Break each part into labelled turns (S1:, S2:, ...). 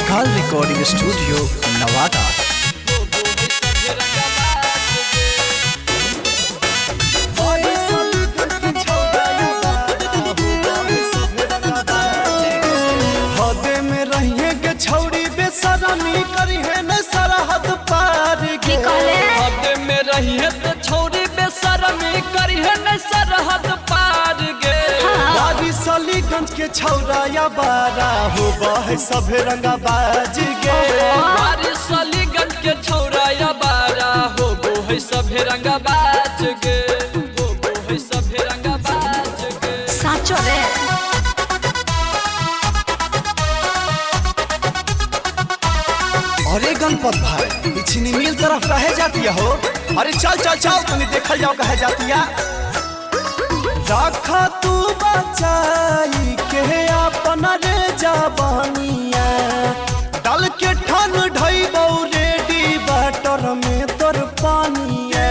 S1: Mahakal recording studio Nawada.
S2: छौड़ी बेसरमी करी है न सरहद पार गे।
S3: हद में रही है तो छौड़ी बेसरमी करी है न सरहद पार गे।
S2: बारिश अलीगंज के छौड़ा या बारा हो बहे सभे रंगा बाज गे।
S3: बारिश अलीगंज के छौड़ा या बारा हो है सभे रंगा बाज गे। हो है सभे रंगा बाज गे।
S4: साचो रे
S2: अरे गणपत भाई पिछनी मिल तरफ कहे जाती हो। अरे चल चल चल तुम देखल जाओ कहे जाती है। रखा तू बचाई के अपन रे जवानिया डाल के ठन ढई बहु रेडी बटर में तोर पानिया।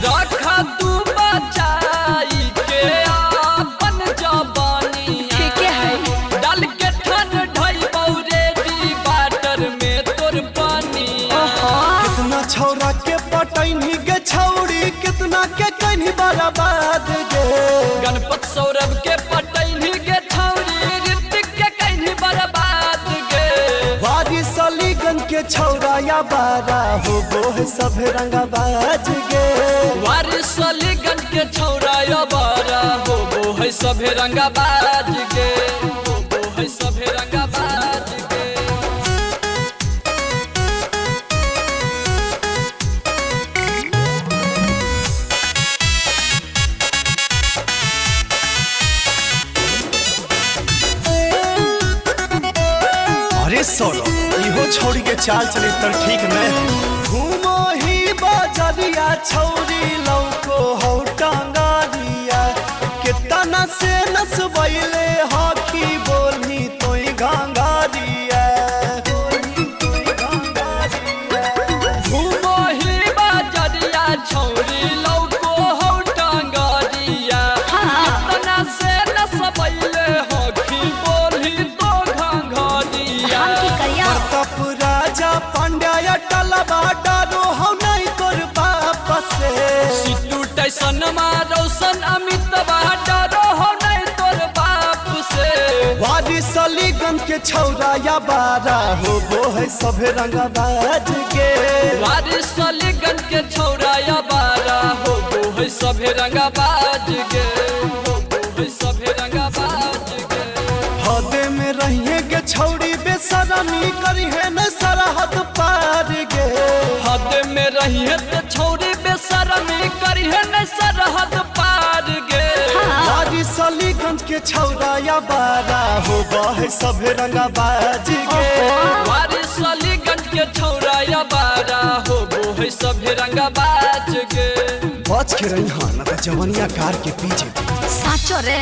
S3: रखा तू बचाई के अपन जवानिया डाल के ठन ढई बहु रेडी बटर में तोर पानिया।
S2: कितना छौरा के पटैनी गे छौड़ी कितना के कहीं बर्बाद गे।
S3: गणपत सौरभ के पटैनी गे छौरी ऋतिक के कहीं बर्बाद गे।
S2: बारिश अलीगंज के छौरा या बारा हो है सब रंगा बाज गे।
S3: बारिश अलीगंज के छौरा या बारा हो है सभे रंगा बाज गे। हो है सभे रंगा बाज गे।
S2: अरे सोलो इहो छौड़ी के चाल चले तर ठीक नहीं। घूमो ही बाजरिया छौरी लौको हो टांगारिया कितना से नसबैले हाकी बोलनी तोई गांगारिया।
S3: घूमो ही बाजरिया छौरी लौको हो टांगारिया कितना से नसबैले हाकी बोली तो घांघरिया।
S2: प्रताप राजा पांड्या टलबा डारो हो नहीं तोर बाप से।
S3: सिद्धू टैसन मा रोशन अमित डरो हो नहीं तोर बाप से।
S2: बारिश अलीगंज के छौरा या बारा हो है सभे रंगा बाज गे।
S3: बारिश अलीगंज के छौरा या बारा हो है सभे रंगा बाज गे। हो है सभे रंगा बाज गे।
S2: हदे में रहिए गे छौड़ी बेसरमी करी है न सरहद पार गे।
S3: हद में रही है तो छौड़ी बेसरमी करी है न सरहद पार गे।
S2: बारिश अलीगंज के छौरा या बारा हो है सभे रंगा बाज गे।
S3: बारिश अलीगंज के छौरा या बारा हो है सभे रंगा बाज गे।
S2: बच के रही हाँ न तो जवनिया कार के पीछे।
S4: साचो रे।